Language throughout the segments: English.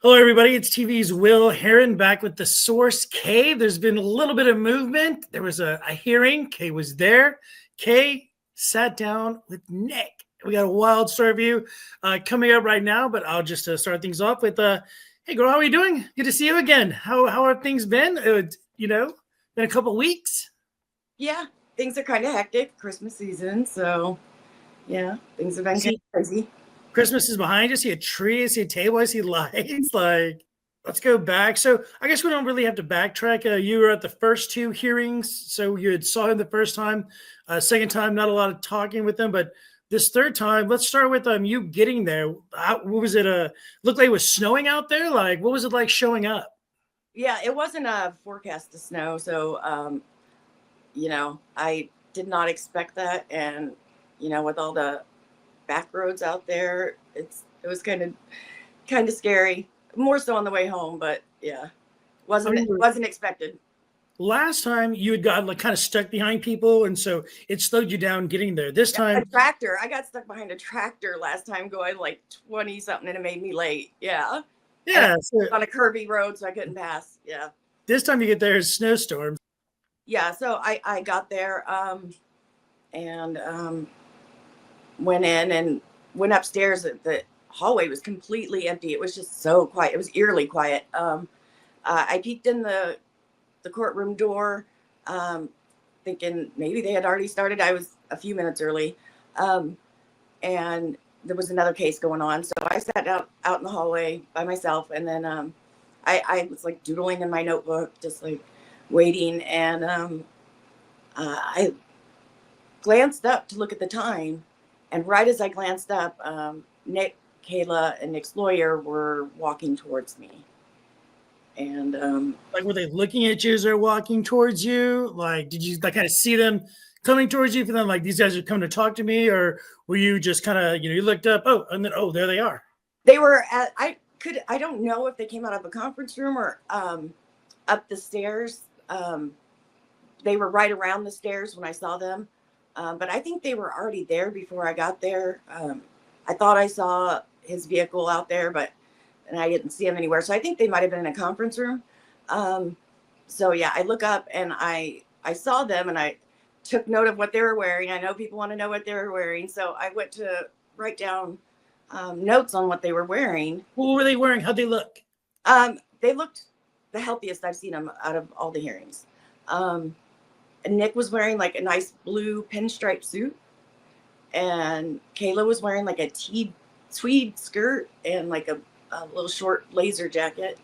Hello, everybody. It's TV's Will Heron back with the Source K. There's been a little bit of movement. There was a hearing. Kay was there. Kay sat down with Nick. We got a wild story of you coming up right now, but I'll just start things off with, hey, girl, how are you doing? Good to see you again. How have things been? Been a couple weeks. Yeah, things are kind of hectic. Christmas season, so yeah, things have been kind of crazy. Christmas is behind you. I see a tree. I see a table. I see lights. Like, let's go back. So I guess we don't really have to backtrack. You were at the first two hearings, so you had saw him the first time. Second time, not a lot of talking with him, but this third time, let's start with you getting there. What was it? Looked like it was snowing out there. Like, what was it like showing up? Yeah, it wasn't a forecast to snow, so I did not expect that, and with all the back roads out there, it was kind of scary. More so on the way home, but yeah, wasn't expected. Last time you had gotten like kind of stuck behind people, and so it slowed you down getting there. This time, A tractor. I got stuck behind a tractor last time, going like 20 something, and it made me late. Yeah. yeah. On a curvy road, so I couldn't pass. Yeah. This time you get there is snowstorms. Yeah. So I got there and went in and went upstairs. The hallway was completely empty. It was just so quiet. It was eerily quiet. I peeked in the courtroom door, thinking maybe they had already started. I was a few minutes early, and there was another case going on. So I sat out in the hallway by myself, and then I was like doodling in my notebook, just like waiting. And I glanced up to look at the time, and right as I glanced up, Nick, Kayla, and Nick's lawyer were walking towards me. And like, were they looking at you as they're walking towards you? Like, did you like kind of see them coming towards you? For them, like, these guys are coming to talk to me, or were you just kind of, you looked up, oh, and then there they are. They were at I don't know if they came out of a conference room or up the stairs. They were right around the stairs when I saw them, but I think they were already there before I got there. I thought I saw his vehicle out there, and I didn't see him anywhere. So I think they might have been in a conference room. So yeah, I look up and I saw them, and I took note of what they were wearing. I know people want to know what they were wearing, so I went to write down notes on what they were wearing. What were they wearing? How'd they look? They looked the healthiest I've seen them out of all the hearings. And Nick was wearing like a nice blue pinstripe suit, and Kayla was wearing like a tweed skirt and like a little short blazer jacket.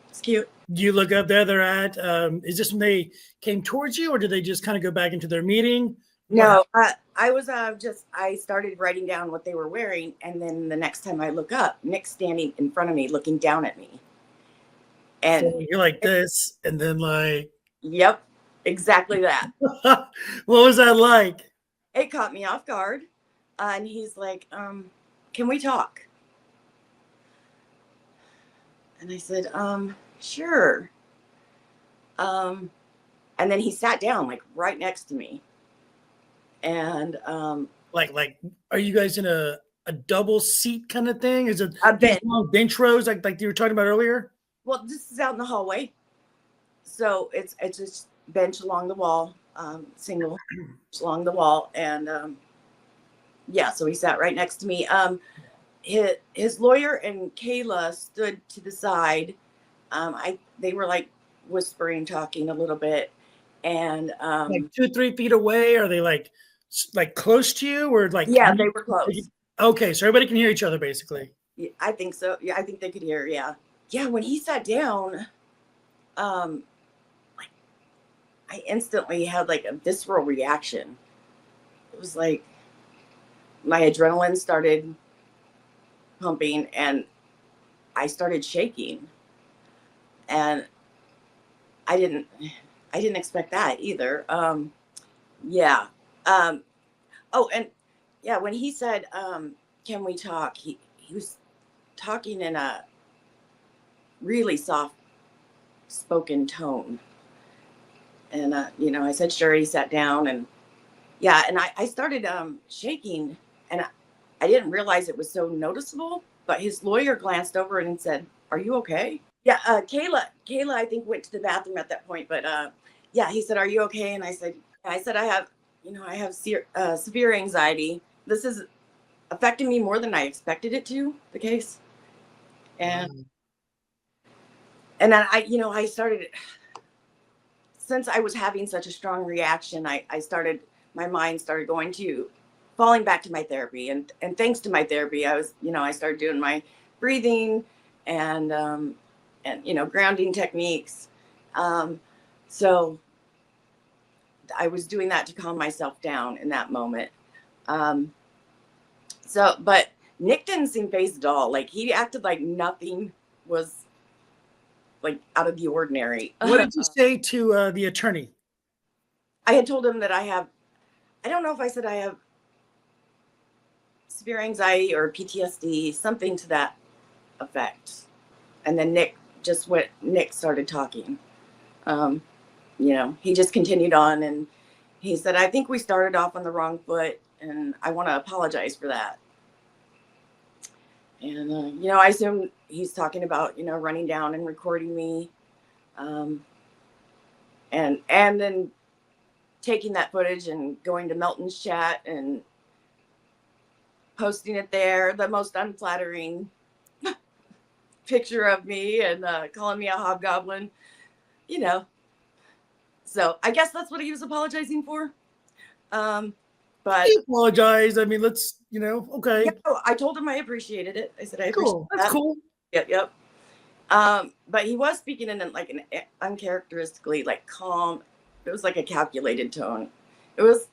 It's cute. Do you look up there they're at? Is this when they came towards you, or did they just kind of go back into their meeting? No, I was I started writing down what they were wearing, and then the next time I look up, Nick's standing in front of me looking down at me. And so you're like this, and then like, yep, exactly that. what was that like? It caught me off guard. And he's like, can we talk? And I said, sure. And then he sat down like right next to me. And like, are you guys in a double seat kind of thing? Is it a bench rows like you were talking about earlier? Well, this is out in the hallway, so it's just bench along the wall, single along the wall, and yeah. So he sat right next to me. His lawyer and Kayla stood to the side. They were like whispering, talking a little bit, and like 2-3 feet away. Are they like close to you, or like? Yeah, they were close. Okay, so everybody can hear each other basically. Yeah, I think so. Yeah, I think they could hear. Yeah. When he sat down, like I instantly had like a visceral reaction. It was like my adrenaline started pumping, and I started shaking, and I didn't expect that either. Yeah. Oh, and yeah, when he said, can we talk? He was talking in a really soft spoken tone. And, I said, sure. He sat down, and yeah. And I started shaking, and I didn't realize it was so noticeable, but his lawyer glanced over and said, are you okay? Yeah, Kayla, I think went to the bathroom at that point, but yeah, he said, "Are you okay?" And I said, I have severe anxiety. This is affecting me more than I expected it to. The case, and Wow. and then I started, since I was having such a strong reaction. My mind started going to falling back to my therapy, and thanks to my therapy, I started doing my breathing and grounding techniques. Um, so I was doing that to calm myself down in that moment. Um, but Nick didn't seem phased at all. Like, he acted like nothing was like out of the ordinary. What did you say to the attorney? I had told him that I don't know if I said I have severe anxiety or PTSD, something to that effect. And then Nick started talking. Um, he just continued on, and he said, "I think we started off on the wrong foot, and I want to apologize for that." And, I assume he's talking about, running down and recording me. Um, and then taking that footage and going to Melton's chat and posting it there, the most unflattering picture of me, and calling me a hobgoblin, you know. So I guess that's what he was apologizing for. But You apologize. I mean, yeah, okay. I told him I appreciated it. I said I appreciate Cool. That's that. cool. Yep. But he was speaking in like an uncharacteristically like calm. It was like a calculated tone. It was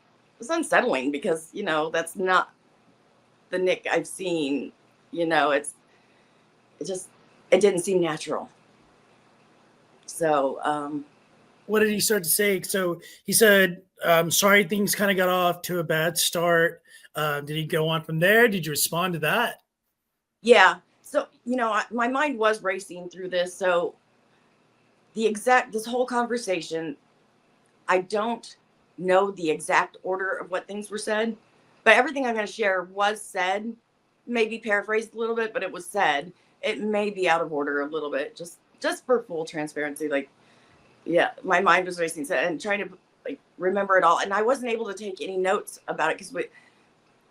unsettling because that's not the Nick I've seen. It just it didn't seem natural. So What did he start to say? So he said, sorry, things kind of got off to a bad start. Did he go on from there? Did you respond to that? yeah. So my mind was racing through this. So this whole conversation, I don't know the exact order of what things were said, but everything I'm going to share was said, maybe paraphrased a little bit, but it was said. It may be out of order a little bit, just for full transparency. Like, yeah, my mind was racing and trying to like remember it all, and I wasn't able to take any notes about it because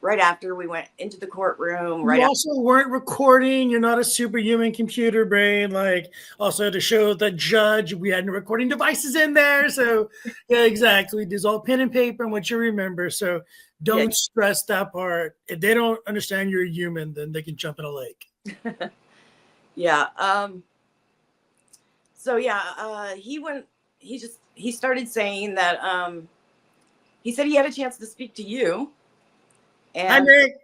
right after we went into the courtroom, You also weren't recording. You're not a superhuman computer brain. Like, also to show the judge, we had no recording devices in there. So, yeah, exactly. There's all pen and paper and what you remember. So, yeah, don't stress that part. If they don't understand you're a human, then they can jump in a lake. yeah. So yeah, he started saying that he said he had a chance to speak to you, Hi, and Nick.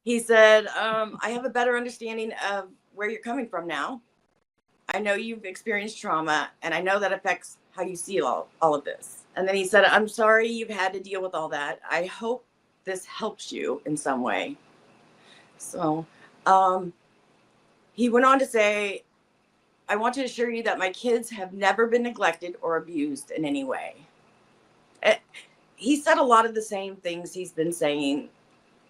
he said, I have a better understanding of where you're coming from now. I know you've experienced trauma, and I know that affects how you see all of this. And then he said, I'm sorry you've had to deal with all that. I hope this helps you in some way. So he went on to say, I want to assure you that my kids have never been neglected or abused in any way. He said a lot of the same things he's been saying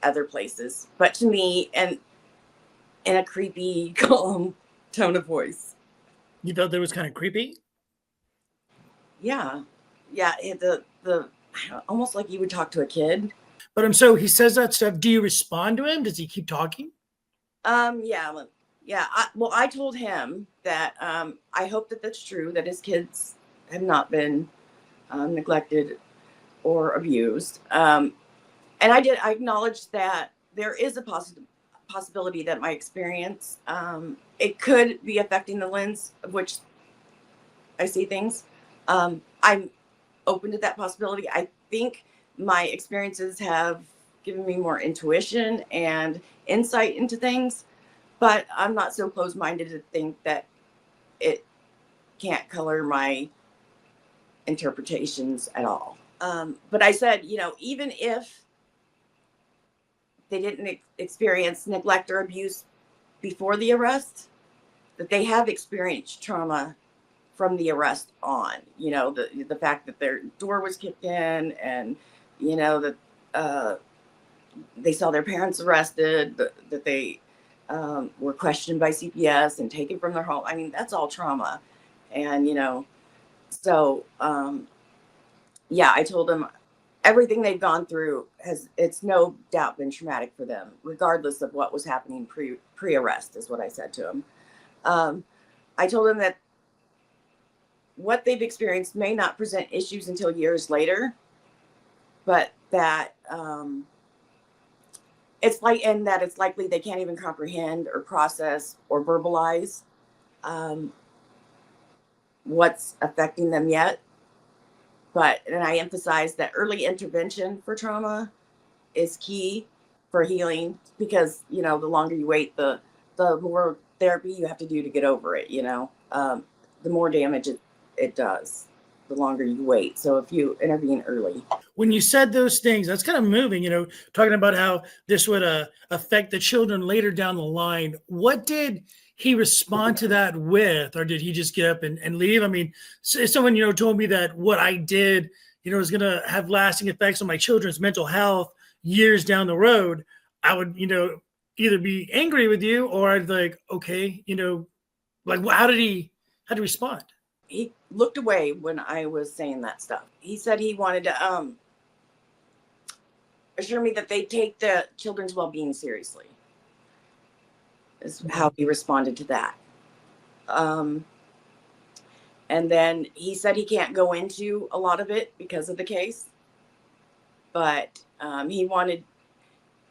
other places, but to me, and in a creepy, calm tone of voice. You thought that was kind of creepy? Yeah, yeah. The almost like you would talk to a kid. But so he says that stuff. Do you respond to him? Does he keep talking? Yeah, yeah. I told him that I hope that that's true, that his kids have not been neglected or abused. And I acknowledged that there is a possibility that my experience, it could be affecting the lens of which I see things. I'm open to that possibility. I think my experiences have given me more intuition and insight into things, but I'm not so closed-minded to think that it can't color my interpretations at all. But I said, even if they didn't experience neglect or abuse before the arrest, that they have experienced trauma from the arrest on. The fact that their door was kicked in, and that they saw their parents arrested, that they were questioned by CPS and taken from their home. I mean, that's all trauma. And, so, yeah, I told them everything they've gone through it's no doubt been traumatic for them, regardless of what was happening pre-arrest, is what I said to them. I told them that what they've experienced may not present issues until years later, but that it's likely they can't even comprehend or process or verbalize what's affecting them yet. And I emphasize that early intervention for trauma is key for healing, because, the longer you wait, the more therapy you have to do to get over it, the more damage it does, the longer you wait. So if you intervene early. When you said those things, that's kind of moving, talking about how this would affect the children later down the line. What did he respond to that with, or did he just get up and leave? I mean, if someone, told me that what I did, is going to have lasting effects on my children's mental health years down the road, I would, either be angry with you, or I'd like, okay, like, how did he respond? He looked away when I was saying that stuff. He said he wanted to assure me that they take the children's well-being seriously, is how he responded to that. And then he said he can't go into a lot of it because of the case, but he wanted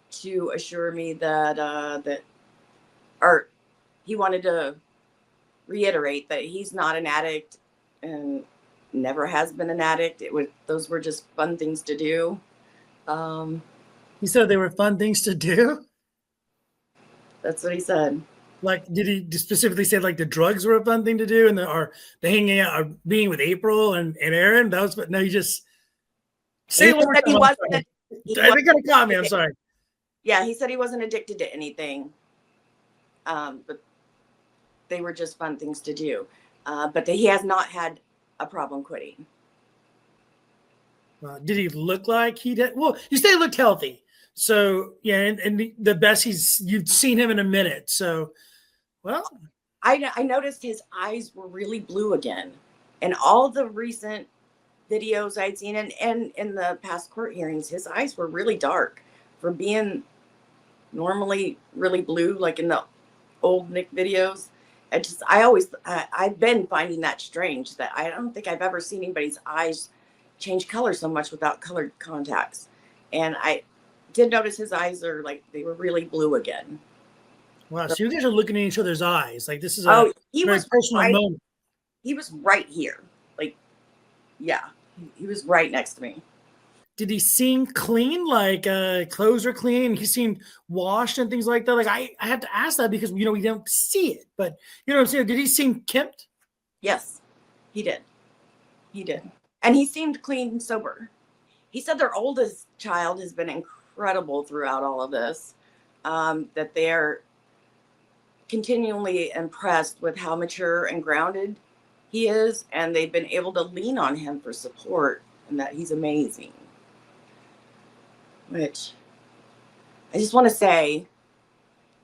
to assure me that he wanted to reiterate that he's not an addict and never has been an addict. Those were just fun things to do. He said they were fun things to do? That's what he said. Like, did he specifically say like the drugs were a fun thing to do, and the hanging out, or being with April and Aaron? That was, but no, you just say it one more time. I think I caught me. I'm sorry. Yeah, he said he wasn't addicted to anything, but they were just fun things to do. But he has not had a problem quitting. Did he look like he did? Well, you say he looked healthy. So, yeah, and the best you've seen him in a minute. So, well. I noticed his eyes were really blue again. And all the recent videos I'd seen, and in the past court hearings, his eyes were really dark for being normally really blue, like in the old Nick videos. I've been finding that strange, that I don't think I've ever seen anybody's eyes change color so much without colored contacts. And I did notice his eyes are like, they were really blue again. Wow. So you guys are looking at each other's eyes. Like, this is a very personal moment. He was right here. Like, yeah, he was right next to me. Did he seem clean? Like, clothes are clean? He seemed washed and things like that? Like, I had to ask that because, we don't see it. But, what I'm saying? Did he seem kempt? Yes, he did. He did. And he seemed clean and sober. He said their oldest child has been incredible throughout all of this, that they're continually impressed with how mature and grounded he is, and they've been able to lean on him for support, and that he's amazing. Which I just want to say,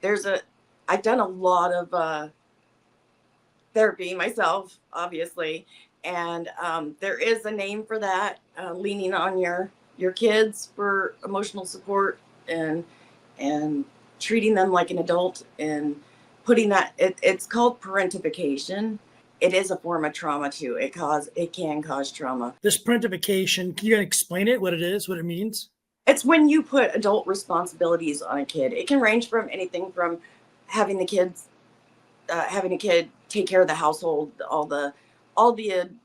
I've done a lot of therapy myself, obviously, and there is a name for that, leaning on your kids for emotional support, and treating them like an adult, and putting that, it's called parentification. It is a form of trauma too. It can cause trauma. This parentification, can you explain it, what it is, what it means? It's when you put adult responsibilities on a kid. It can range from anything from having a kid take care of the household, all the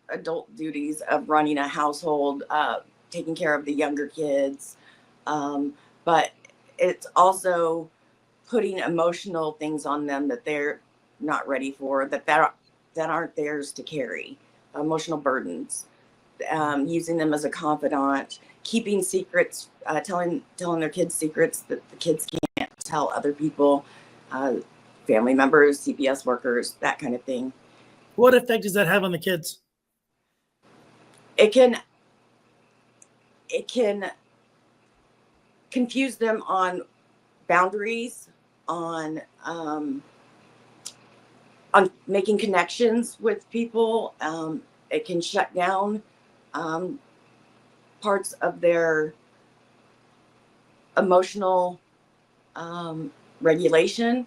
adult duties of running a household, taking care of the younger kids. But it's also putting emotional things on them that they're not ready for, that aren't theirs to carry, emotional burdens, using them as a confidant, keeping secrets, telling their kids secrets that the kids can't tell other people, family members, CPS workers, that kind of thing. What effect does that have on the kids? It can confuse them on boundaries, on on making connections with people. It can shut down parts of their emotional regulation,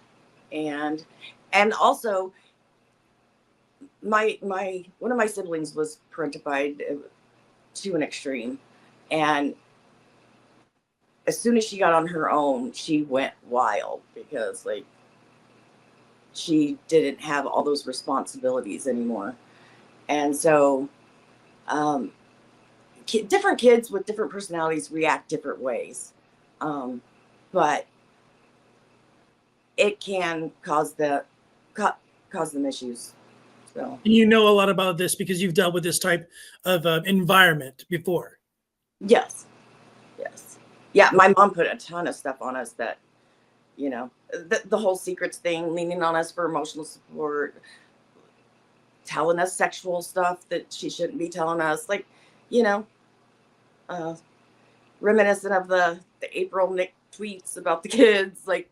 and also my one of my siblings was parentified to an extreme, and as soon as she got on her own, she went wild because like she didn't have all those responsibilities anymore. And so different kids with different personalities react different ways, but it can cause them issues. So, And you know a lot about this because you've dealt with this type of environment before. yes, yes, yeah. My mom put a ton of stuff on us that, you know, the whole secrets thing, leaning on us for emotional support, telling us sexual stuff that she shouldn't be telling us, like, you know, uh, reminiscent of the April Nick tweets about the kids, like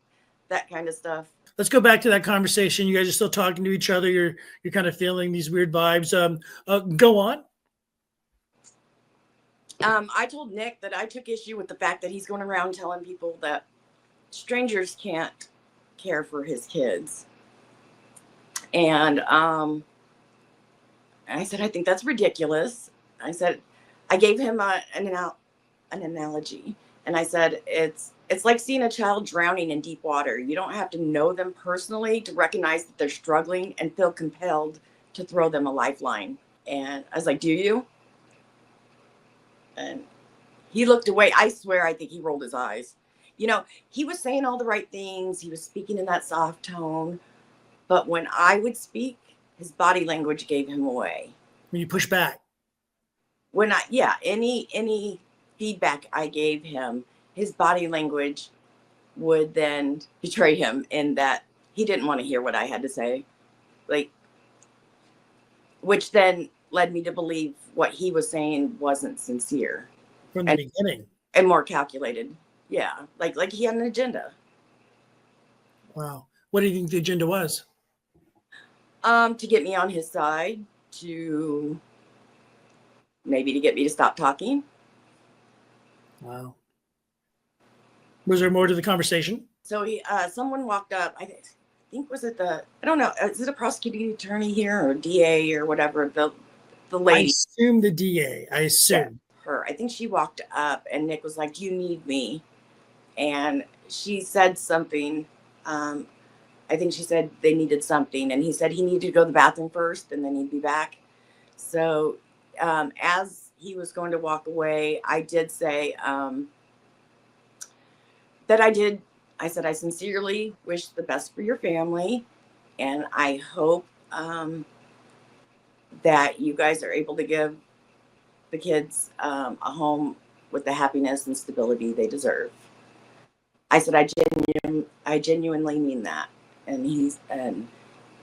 that kind of stuff. Let's go back to that conversation. You guys are still talking to each other. You're kind of feeling these weird vibes. Go on. I told Nick that I took issue with the fact that he's going around telling people that strangers can't care for his kids. And I said, I think that's ridiculous. I said, I gave him an analogy. And I said, it's like seeing a child drowning in deep water. You don't have to know them personally to recognize that they're struggling and feel compelled to throw them a lifeline. And I was like, do you? And he looked away. I swear, I think he rolled his eyes. You know, he was saying all the right things. He was speaking in that soft tone. But when I would speak, his body language gave him away. When you push back. When any feedback I gave him, his body language would then betray him in that he didn't want to hear what I had to say. Like, which then led me to believe what he was saying wasn't sincere. From the beginning. And more calculated. Yeah. Like he had an agenda. Wow. What do you think the agenda was? To get me on his side, to maybe to get me to stop talking. Wow. Was there more to the conversation? So someone walked up. I think was it I don't know. Is it a prosecuting attorney here or DA or whatever? The lady. I assume the DA. I assume. Yeah, her. I think she walked up and Nick was like, "Do you need me?" And she said something. I think she said they needed something, and he said he needed to go to the bathroom first, and then he'd be back. So as he was going to walk away, I did say that I said, I sincerely wish the best for your family, and I hope that you guys are able to give the kids a home with the happiness and stability they deserve. I said, I genuinely mean that. And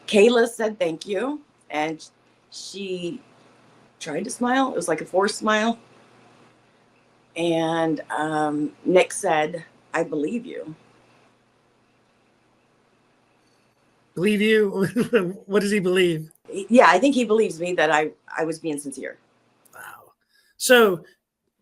Kayla said thank you, and she tried to smile. It was like a forced smile. And Nick said, I believe you. Believe you? What does he believe? Yeah, I think he believes me that I was being sincere. Wow. So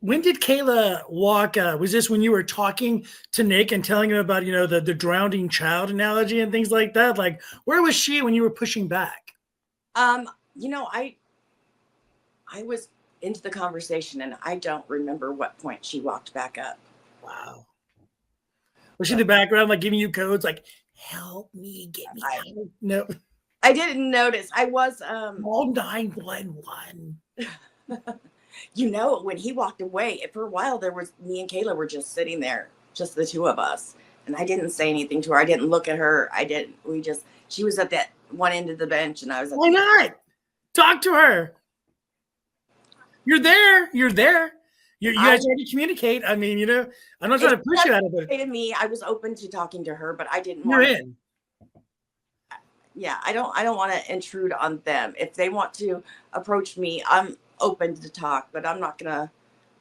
when did Kayla walk? Was this when you were talking to Nick and telling him about, the drowning child analogy and things like that? Like, where was she when you were pushing back? I was into the conversation and I don't remember what point she walked back up. Wow. Was she in the background, like giving you codes, like, help me, get me out? No. I didn't notice. I was Call 911. When he walked away, for a while me and Kayla were just sitting there, just the two of us. And I didn't say anything to her. I didn't look at her. She was at that one end of the bench and I was Why not? Talk to her. You're there. You guys already communicate. I mean, I'm not trying to push you out of it. To me, I was open to talking to her, but I didn't You're in. Yeah, I don't want to intrude on them. If they want to approach me, I'm open to talk, but I'm not gonna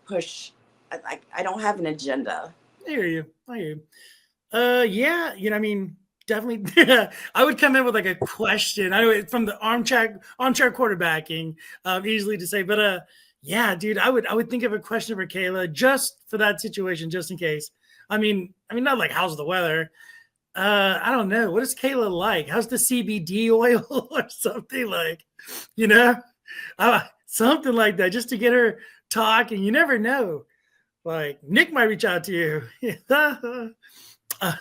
push. I don't have an agenda. I hear you. Yeah, I mean, definitely. I would come in with like a question. I know from the armchair quarterbacking, easily to say, but yeah, dude, I would think of a question for Kayla just for that situation, just in case. I mean, not like how's the weather. I don't know. What is Kayla like? How's the CBD oil or something like, you know, something like that, just to get her talking. You never know. Like Nick might reach out to you.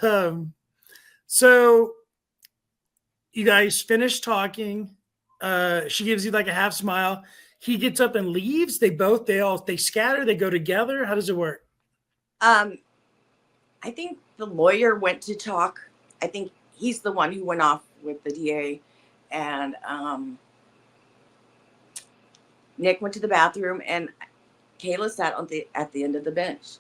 um, so you guys finish talking. She gives you like a half smile. He gets up and leaves. They scatter. They go together. How does it work? Um, I think the lawyer went to talk. I think he's the one who went off with the DA, and Nick went to the bathroom, and Kayla sat at the end of the bench.